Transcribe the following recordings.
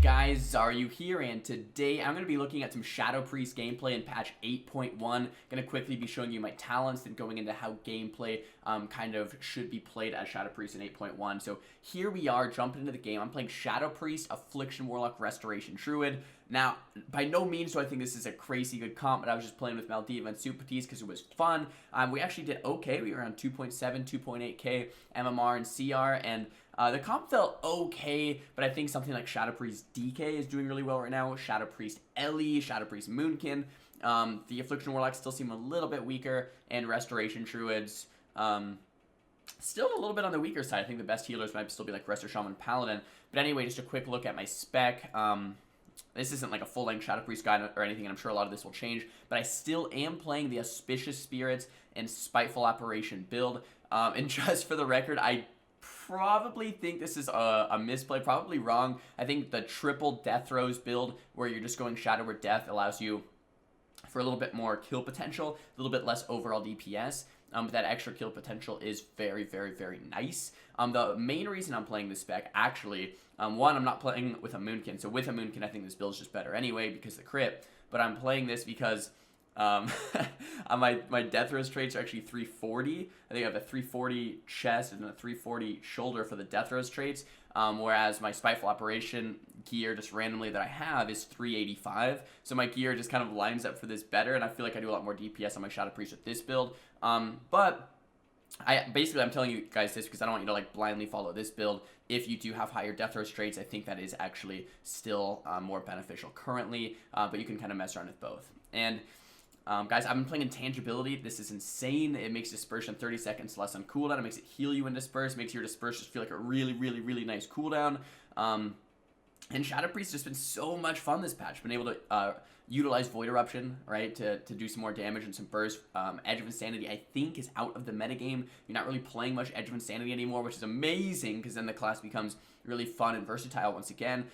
guys, Xaryu here, and today I'm going to be looking at some Shadowpriest gameplay in patch 8.1. Going to quickly be showing you my talents and going into how gameplay kind of should be played as Shadowpriest in 8.1. So here we are, jumping into the game. I'm playing Shadowpriest, Affliction Warlock, Restoration Druid. Now, by no means do I think this is a crazy good comp, but I was just playing with Maldiva and Supatis because it was fun. We actually did okay. We were around 2.7, 2.8k MMR and CR, and the comp felt okay, but I think something like Shadowpriest DK is doing really well right now. Shadowpriest Ellie, Shadowpriest Moonkin. The Affliction Warlocks still seem a little bit weaker, and Restoration Druids still a little bit on the weaker side. I think the best healers might still be like Resto Shaman Paladin. But anyway, just a quick look at my spec. This isn't like a full-length Shadowpriest guide or anything, and I'm sure a lot of this will change, but I still am playing the Auspicious Spirits and Spiteful Operation build. And just for the record, I probably think this is a misplay, probably wrong. I think the triple Death Throes build, where you're just going Shadow or Death, allows you for a little bit more kill potential, a little bit less overall DPS. But that extra kill potential is very, very, very nice. The main reason I'm playing this spec, actually, one, I'm not playing with a Moonkin. So with a Moonkin, I think this build is just better anyway because of the crit. But I'm playing this because my Death Throes traits are actually 340. I think I have a 340 chest and a 340 shoulder for the Death Throes traits. Whereas my Spiteful Operation gear just randomly that I have is 385. So my gear just kind of lines up for this better, and I feel like I do a lot more DPS on my Shadowpriest with this build. But I'm telling you guys this because I don't want you to like blindly follow this build. If you do have higher Death Throes traits, I think that is actually still more beneficial currently, but you can kind of mess around with both. And guys, I've been playing Intangibility. This is insane. It makes Dispersion 30 seconds less on cooldown. It makes it heal you and disperse. Makes your disperse just feel like a really, really, really nice cooldown. And Shadowpriest has just been so much fun this patch. Been able to utilize Void Eruption, right, to do some more damage and some burst. Edge of Insanity, I think, is out of the metagame. You're not really playing much Edge of Insanity anymore, which is amazing, because then the class becomes really fun and versatile once again.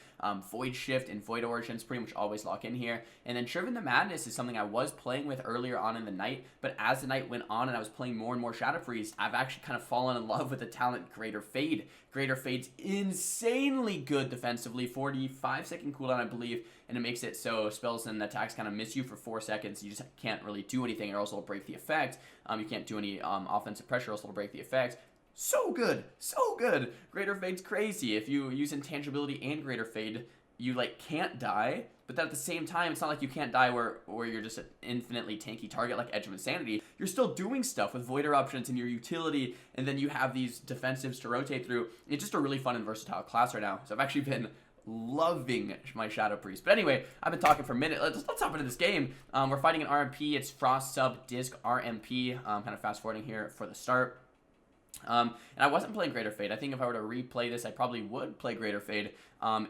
Void Shift and Void Origins pretty much always lock in here. And then Driven to Madness is something I was playing with earlier on in the night, but as the night went on and I was playing more and more Shadowpriest, I've actually kind of fallen in love with the talent Greater Fade. Greater Fade's insanely good defensively, 45-second cooldown, I believe, and it makes it so spells and attacks kind of miss you for 4 seconds. You just can't really do anything, or else it'll break the effect. You can't do any offensive pressure, or else it'll break the effect. So good, so good. Greater Fade's crazy. If you use Intangibility and Greater Fade, you like can't die, but then at the same time, it's not like you can't die where you're just an infinitely tanky target like Edge of Insanity. You're still doing stuff with Void Eruptions and your utility, and then you have these defensives to rotate through. It's just a really fun and versatile class right now. So I've actually been loving my Shadowpriest. But anyway, I've been talking for a minute. Let's hop into this game. We're fighting an RMP. It's Frost Sub Disc RMP. Kind of fast forwarding here for the start. And I wasn't playing Greater Fade. I think if I were to replay this, I probably would play Greater Fade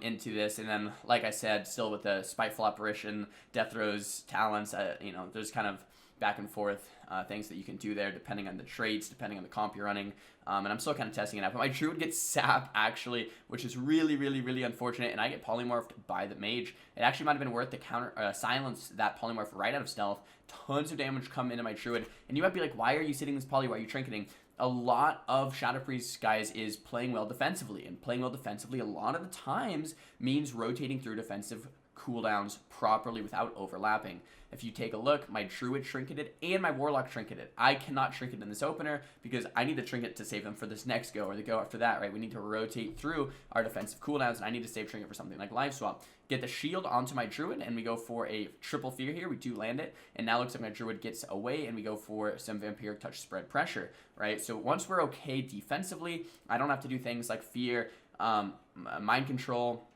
into this. And then, like I said, still with the Spiteful Apparition, Death Throes talents, you know, there's kind of back and forth things that you can do there depending on the traits, depending on the comp you're running. And I'm still kind of testing it out. But my Druid gets Sap, actually, which is really, really, really unfortunate. And I get Polymorphed by the Mage. It actually might have been worth to silence that Polymorph right out of stealth. Tons of damage come into my Druid. And you might be like, why are you sitting this poly? Why are you trinketing? A lot of Shadowpriest, guys, is playing well defensively. And playing well defensively a lot of the times means rotating through defensive cooldowns properly without overlapping. If you take a look, my Druid trinketed and my Warlock trinketed. I cannot trinket in this opener because I need to trinket to save them for this next go or the go after that, right? We need to rotate through our defensive cooldowns, and I need to save trinket for something like Live Swap. Get the shield onto my Druid, and we go for a triple fear here. We do land it, and now it looks like my Druid gets away, and we go for some Vampiric Touch spread pressure, right? So once we're okay defensively, I don't have to do things like fear, mind control,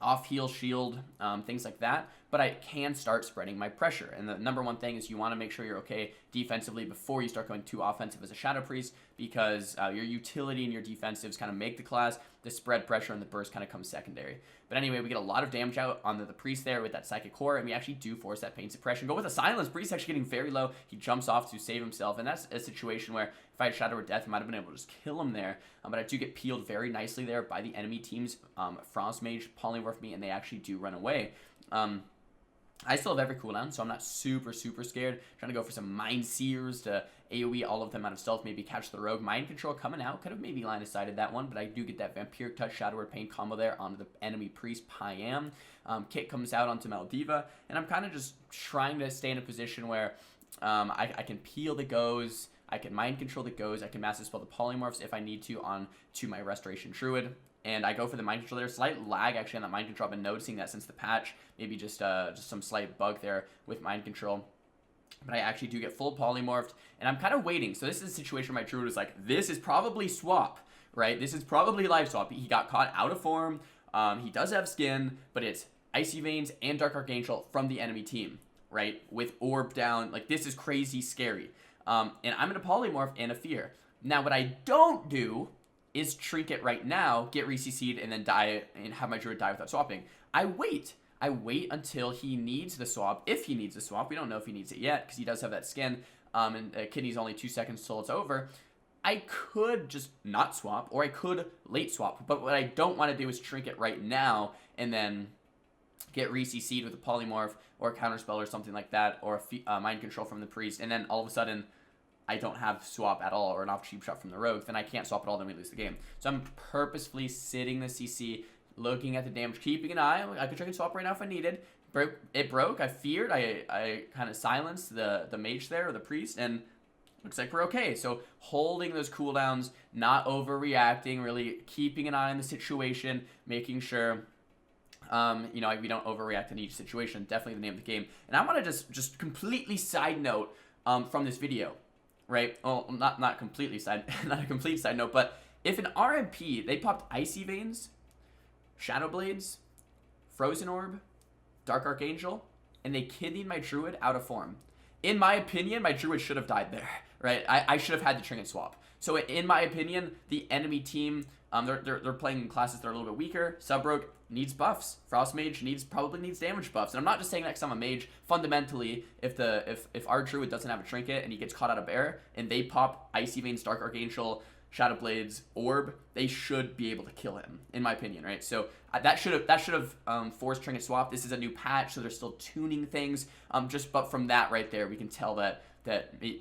off-heal shield, things like that, but I can start spreading my pressure. And the number one thing is you want to make sure you're okay defensively before you start going too offensive as a Shadowpriest, because your utility and your defensives kind of make the class. The spread pressure and the burst kind of comes secondary. But anyway, we get a lot of damage out on the Priest there with that Psychic Core, and we actually do force that Pain Suppression. Go with a Silence. Priest actually getting very low. He jumps off to save himself, and that's a situation where if I had Shadow or Death, I might have been able to just kill him there. But I do get peeled very nicely there by the enemy team's Frost Mage, Polymorph me, and they actually do run away. I still have every cooldown, so I'm not super scared. Trying to go for some Mind Seers to AoE all of them out of stealth, maybe catch the rogue. Mind Control coming out, could have maybe line of sighted that one, but I do get that Vampiric Touch, Shadow Word Pain combo there onto the enemy priest Pyam. Kit comes out onto Maldiva, and I'm kind of just trying to stay in a position where I can peel the goes, I can Mind Control the goes, I can Mass Dispel the Polymorphs if I need to onto my Restoration Druid. And I go for the Mind Control there. Slight lag actually on that Mind Control. I've been noticing that since the patch. Maybe just some slight bug there with Mind Control. But I actually do get full polymorphed. And I'm kind of waiting. So this is a situation where my Druid is like, this is probably swap, right? This is probably live swap. He got caught out of form. He does have skin, but it's Icy Veins and Dark Archangel from the enemy team, right? With Orb down. Like, this is crazy scary. And I'm going to polymorph in a Fear. Now, what I don't do is Trinket right now, get re-CC'd, and then die, and have my Druid die without swapping. I wait until he needs the swap, if he needs the swap. We don't know if he needs it yet, because he does have that skin, and Kidney's only 2 seconds till it's over. I could just not swap, or I could late swap, but what I don't want to do is Trinket right now, and then get re-CC'd with a Polymorph, or a Counterspell, or something like that, or a Mind Control from the Priest, and then all of a sudden I don't have swap at all, or an off cheap shot from the rogue, then I can't swap at all, then we lose the game. So I'm purposefully sitting the CC, looking at the damage, keeping an eye. I could try and swap right now if I needed. It broke. I feared. I kind of silenced the mage there, or the priest, and looks like we're okay. So holding those cooldowns, not overreacting, really keeping an eye on the situation, making sure we don't overreact in each situation. Definitely the name of the game. And I want to just completely side note from this video. Right? Well, not completely not a complete side note, but if an RMP, they popped Icy Veins, Shadow Blades, Frozen Orb, Dark Archangel, and they kidneyed my Druid out of form. In my opinion, my Druid should have died there, right? I should have had the Trinket swap. So in my opinion, the enemy team, they're playing classes that are a little bit weaker. Sub-Rogue needs buffs. Frost Mage probably needs damage buffs. And I'm not just saying that because I'm a mage. Fundamentally, if our Druid doesn't have a Trinket and he gets caught out of air, and they pop Icy Veins, Dark Archangel, Shadow Blades, Orb, they should be able to kill him, in my opinion, right? So that should have forced Trinket swap. This is a new patch, so they're still tuning things. But from that right there, we can tell that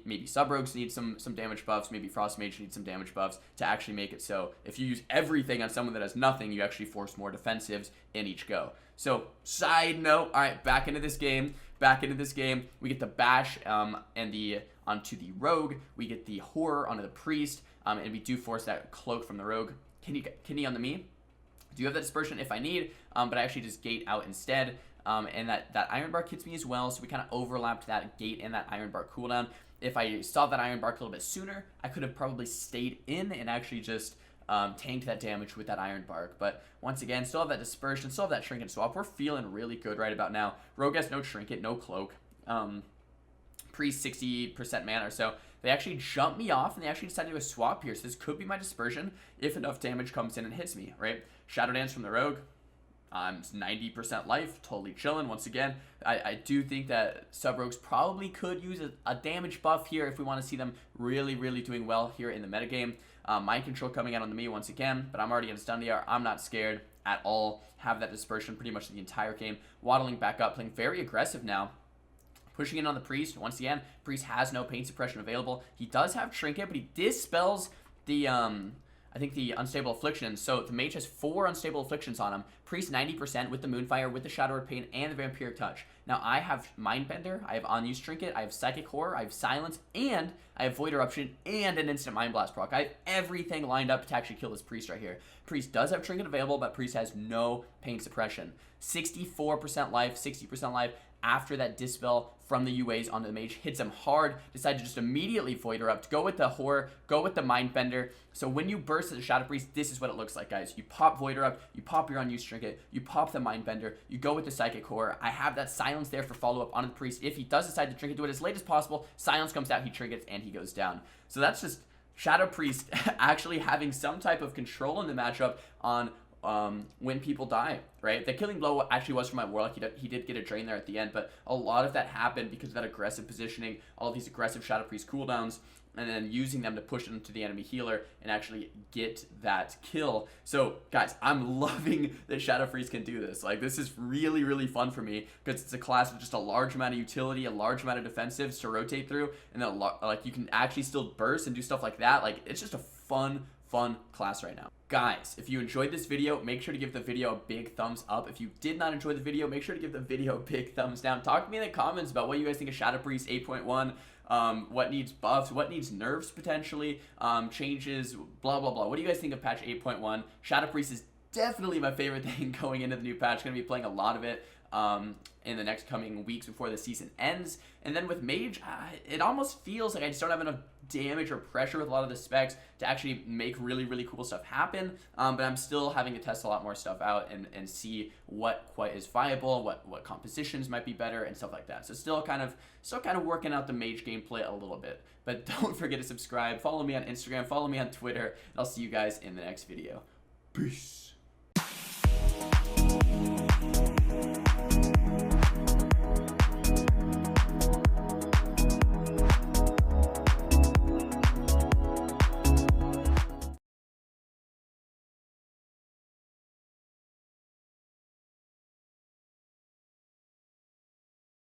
maybe Sub-Rogues need some damage buffs, maybe Frost Mage needs some damage buffs to actually make it so if you use everything on someone that has nothing, you actually force more defensives in each go. So, side note, alright, back into this game. We get the Bash onto the Rogue, we get the Horror onto the Priest, and we do force that Cloak from the Rogue. Kidney on the me. Do have that Dispersion if I need, but I actually just gate out instead. And that Iron Bark hits me as well, so we kind of overlapped that gate and that Iron Bark cooldown. If I saw that Iron Bark a little bit sooner, I could have probably stayed in and actually just tanked that damage with that Iron Bark. But once again, still have that Dispersion, still have that Trinket swap. We're feeling really good right about now. Rogue has no Trinket, no Cloak. Priest 60% mana or so. They actually jumped me off, and they actually decided to do a swap here. So this could be my Dispersion if enough damage comes in and hits me, right? Shadow Dance from the Rogue. 90% life, totally chilling. Once again, I do think that Sub-Rogues probably could use a damage buff here if we want to see them really doing well here in the metagame. Mind Control coming out on the me once again, but I'm already in Stun DR. I'm not scared at all. Have that Dispersion pretty much the entire game. Waddling back up, playing very aggressive now. Pushing in on the Priest. Once again, Priest has no pain suppression available. He does have Trinket, but he dispels the I think the Unstable Affliction. So the Mage has 4 Unstable Afflictions on him. Priest 90% with the Moonfire, with the Shadow Word Pain, and the Vampiric Touch. Now I have Mindbender, I have Unused Trinket, I have Psychic Horror, I have Silence, and I have Void Eruption, and an Instant Mind Blast proc. I have everything lined up to actually kill this Priest right here. Priest does have Trinket available, but Priest has no pain suppression. 64% life, 60% life. After that Dispel from the UAs onto the Mage, hits him hard, decide to just immediately Void Erupt, go with the Horror, go with the Mindbender. So when you burst as a Shadowpriest, this is what it looks like, guys. You pop Void Erupt, you pop your Unused Trinket, you pop the Mindbender, you go with the Psychic Horror. I have that Silence there for follow-up onto the Priest. If he does decide to Trinket, do it as late as possible, Silence comes out, he trinkets, and he goes down. So that's just Shadowpriest actually having some type of control in the matchup on when people die, right? The killing blow actually was from my Warlock. He did get a drain there at the end, but a lot of that happened because of that aggressive positioning, all of these aggressive Shadowpriest cooldowns, and then using them to push it into the enemy healer and actually get that kill. So, guys, I'm loving that Shadowpriest can do this. Like, this is really, really fun for me because it's a class with just a large amount of utility, a large amount of defensives to rotate through, and then like you can actually still burst and do stuff like that. Like, it's just a fun class right now. Guys, if you enjoyed this video, make sure to give the video a big thumbs up. If you did not enjoy the video, make sure to give the video a big thumbs down. Talk to me in the comments about what you guys think of Shadowpriest 8.1. What needs buffs, what needs nerfs potentially, changes, blah, blah, blah. What do you guys think of patch 8.1? Shadowpriest is definitely my favorite thing going into the new patch. Going to be playing a lot of it in the next coming weeks before the season ends. And then with Mage, it almost feels like I just don't have enough damage or pressure with a lot of the specs to actually make really, really cool stuff happen. But I'm still having to test a lot more stuff out and see what quite is viable, what compositions might be better and stuff like that. So still kind of working out the Mage gameplay a little bit. But don't forget to subscribe, follow me on Instagram, follow me on Twitter, and I'll see you guys in the next video. Peace.